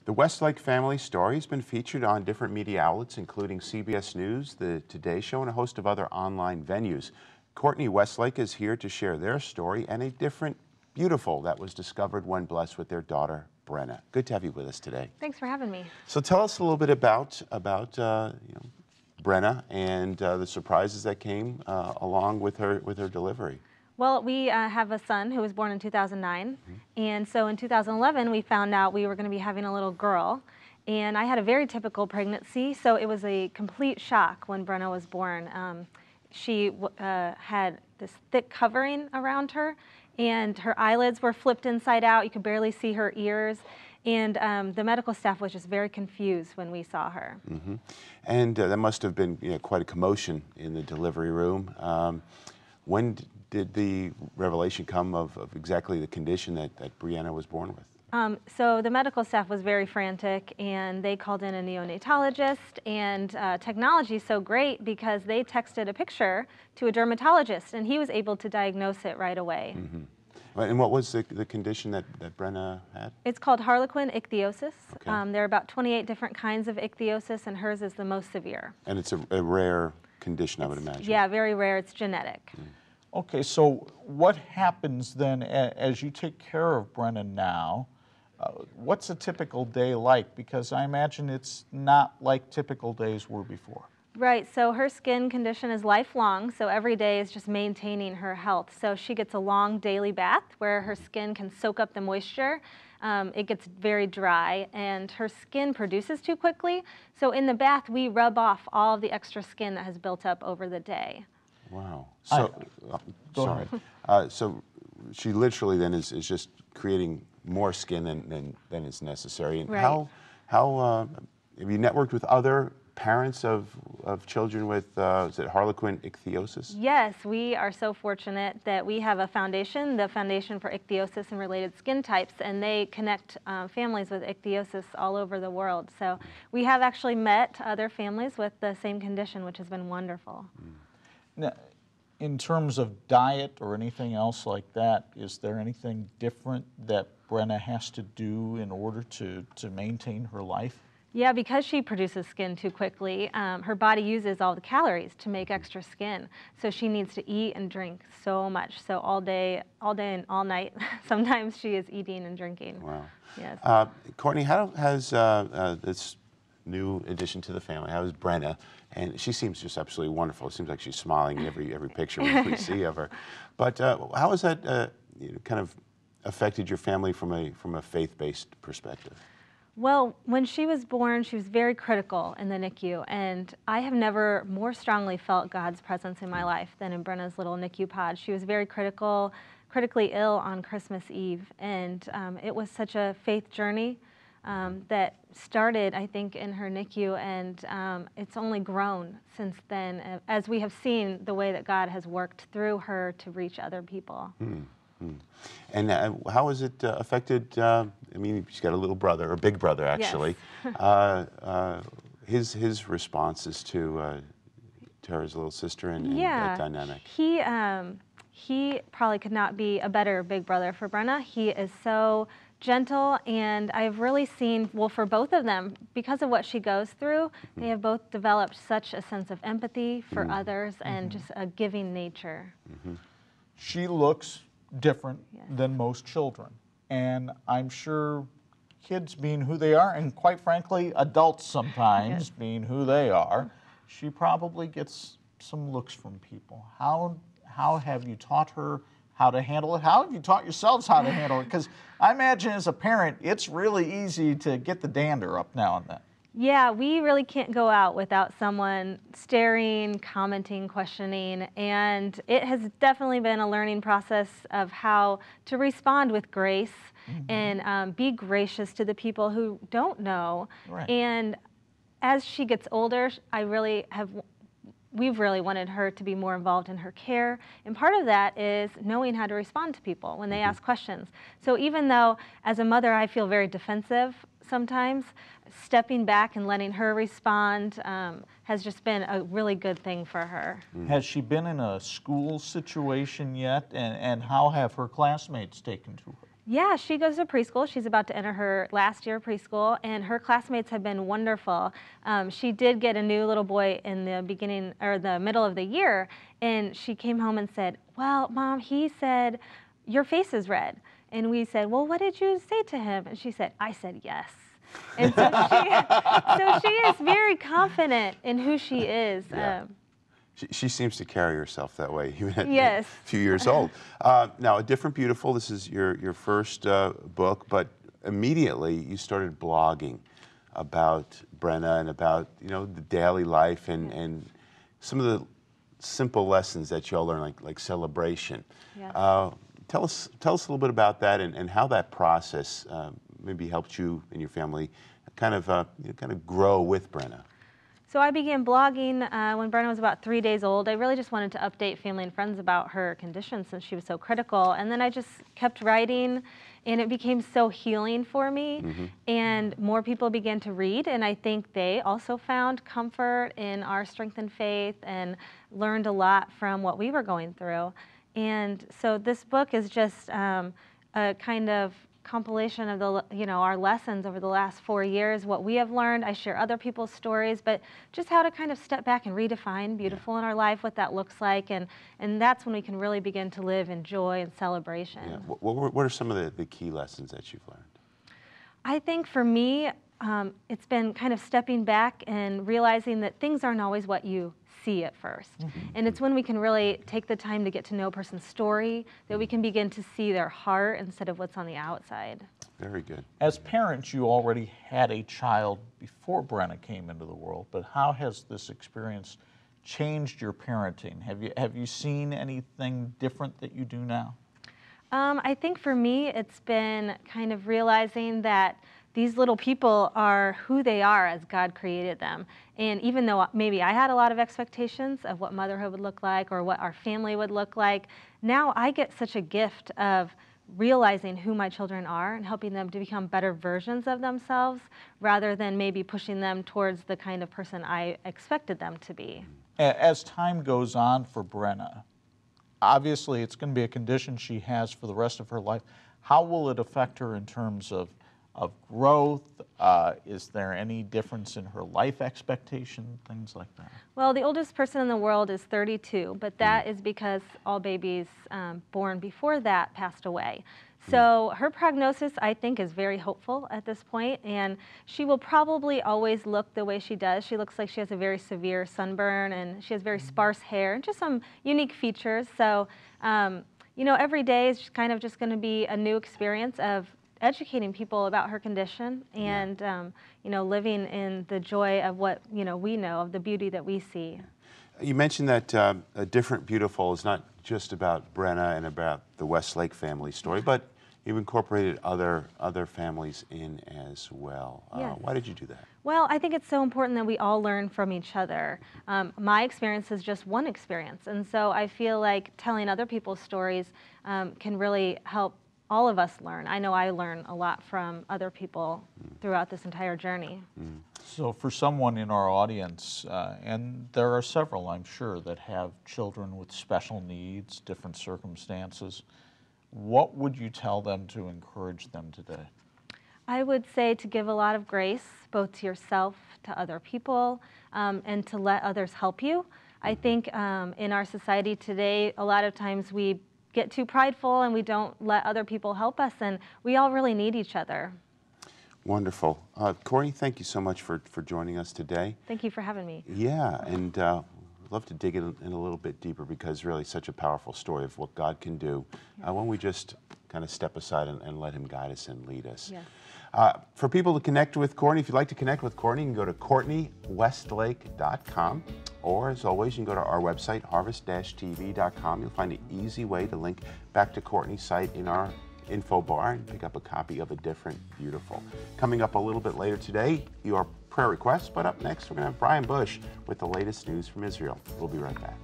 The Westlake family story has been featured on different media outlets, including CBS News, The Today Show, and a host of other online venues. Courtney Westlake is here to share their story and a different beautiful that was discovered when blessed with their daughter, Brenna. Good to have you with us today. Thanks for having me. So tell us a little bit about Brenna and the surprises that came along with her delivery. Well, we have a son who was born in 2009, and so in 2011 we found out we were going to be having a little girl, and I had a very typical pregnancy, so it was a complete shock when Brenna was born. She had this thick covering around her, and her eyelids were flipped inside out. You could barely see her ears, and the medical staff was just very confused when we saw her. And that must have been quite a commotion in the delivery room. When did the revelation come of exactly the condition that Brianna was born with? So the medical staff was very frantic, and they called in a neonatologist, and technology is so great because they texted a picture to a dermatologist, and he was able to diagnose it right away. And what was the condition that Brenna had? It's called harlequin ichthyosis. Okay. There are about 28 different kinds of ichthyosis, and hers is the most severe. And it's a rare condition, I would imagine. Yeah, very rare. It's genetic. Okay, so what happens then as you take care of Brenna now? What's a typical day like? Because I imagine it's not like typical days were before. Right, so her skin condition is lifelong, so every day is just maintaining her health. So she gets a long daily bath where her skin can soak up the moisture. It gets very dry, and her skin produces too quickly. So in the bath, we rub off all of the extra skin that has built up over the day. Wow. So, sorry. So she literally then is just creating more skin than is necessary. And right. How have you networked with other parents of children with is it harlequin ichthyosis? Yes, we are so fortunate that we have a foundation, the Foundation for Ichthyosis and Related Skin Types, and they connect families with ichthyosis all over the world. So we have actually met other families with the same condition, which has been wonderful. Now, in terms of diet or anything else like that, is there anything different that Brenna has to do in order to maintain her life? Yeah, because she produces skin too quickly, her body uses all the calories to make extra skin. So she needs to eat and drink so much. So all day and all night, sometimes she is eating and drinking. Wow. Yes. Courtney, how has this new addition to the family, how is Brenna? And she seems just absolutely wonderful. It seems like she's smiling in every picture we see of her. But how has that kind of affected your family from a faith-based perspective? Well, when she was born, she was very critical in the NICU, and I have never more strongly felt God's presence in my life than in Brenna's little NICU pod. She was very critically ill on Christmas Eve, and it was such a faith journey that started, I think, in her NICU, and it's only grown since then, as we have seen the way that God has worked through her to reach other people. And how has it affected, I mean, she's got a little brother, or big brother, actually. Yes. His responses to her as a little sister and that dynamic. He probably could not be a better big brother for Brenna. He is so gentle, and I've really seen, well, for both of them, because of what she goes through, they have both developed such a sense of empathy for others and just a giving nature. She looks different than most children, and I'm sure kids being who they are, and quite frankly, adults sometimes being who they are, she probably gets some looks from people. How have you taught her how to handle it? How have you taught yourselves how to handle it? Because I imagine as a parent, it's really easy to get the dander up now and then. Yeah, we really can't go out without someone staring, commenting, questioning, and it has definitely been a learning process of how to respond with grace and be gracious to the people who don't know. Right. And as she gets older, we've really wanted her to be more involved in her care, and part of that is knowing how to respond to people when they ask questions. So even though as a mother I feel very defensive sometimes, stepping back and letting her respond has just been a really good thing for her. Has she been in a school situation yet, and how have her classmates taken to her? Yeah, she goes to preschool. She's about to enter her last year of preschool, and her classmates have been wonderful. She did get a new little boy in the beginning or the middle of the year, and she came home and said, "Well, Mom, he said your face is red." And we said, "Well, what did you say to him?" And she said, "I said yes." And so she is very confident in who she is. Yeah. She seems to carry herself that way, even at Yes. a few years old. Now, A Different Beautiful, this is your first book, but immediately you started blogging about Brenna and about the daily life and some of the simple lessons that you all learn, like celebration. Yes. Tell us a little bit about that and how that process maybe helped you and your family kind of grow with Brenna. So I began blogging when Brenna was about 3 days old. I really just wanted to update family and friends about her condition since she was so critical. And then I just kept writing, and it became so healing for me. Mm-hmm. And more people began to read, and I think they also found comfort in our strength and faith and learned a lot from what we were going through. And so this book is just a kind of compilation of our lessons over the last 4 years, what we have learned. I share other people's stories, but just how to kind of step back and redefine beautiful in our life, what that looks like, and that's when we can really begin to live in joy and celebration. Yeah. What are some of the key lessons that you've learned? I think for me, it's been kind of stepping back and realizing that things aren't always what you see at first. Mm-hmm. And it's when we can really take the time to get to know a person's story that we can begin to see their heart instead of what's on the outside. Very good. As parents, you already had a child before Brenna came into the world, but how has this experience changed your parenting? Have you seen anything different that you do now? I think for me, it's been kind of realizing that these little people are who they are as God created them. And even though maybe I had a lot of expectations of what motherhood would look like or what our family would look like, now I get such a gift of realizing who my children are and helping them to become better versions of themselves rather than maybe pushing them towards the kind of person I expected them to be. As time goes on for Brenna, obviously it's going to be a condition she has for the rest of her life. How will it affect her in terms of growth? Is there any difference in her life expectation, things like that? Well, the oldest person in the world is 32, but that is because all babies born before that passed away. So her prognosis, I think, is very hopeful at this point, and she will probably always look the way she does. She looks like she has a very severe sunburn, and she has very sparse hair, and just some unique features. So, every day is kind of just going to be a new experience of educating people about her condition and, living in the joy of what, we know, of the beauty that we see. You mentioned that A Different Beautiful is not just about Brenna and about the Westlake family story, but you've incorporated other families in as well. Yes. Why did you do that? Well, I think it's so important that we all learn from each other. My experience is just one experience, and so I feel like telling other people's stories can really help all of us learn. I know I learn a lot from other people throughout this entire journey. So for someone in our audience, and there are several, I'm sure, that have children with special needs, different circumstances, what would you tell them to encourage them today? I would say to give a lot of grace, both to yourself, to other people, and to let others help you. I think in our society today, a lot of times we get too prideful and we don't let other people help us, and we all really need each other. Wonderful. Courtney, thank you so much for joining us today. Thank you for having me. Yeah, and I'd love to dig in a little bit deeper because really such a powerful story of what God can do when we just kind of step aside and let Him guide us and lead us. Yes. For people to connect with Courtney, if you'd like to connect with Courtney, you can go to CourtneyWestlake.com. Or, as always, you can go to our website, harvest-tv.com. You'll find an easy way to link back to Courtney's site in our info bar and pick up a copy of A Different Beautiful. Coming up a little bit later today, your prayer requests, but up next, we're going to have Brian Bush with the latest news from Israel. We'll be right back.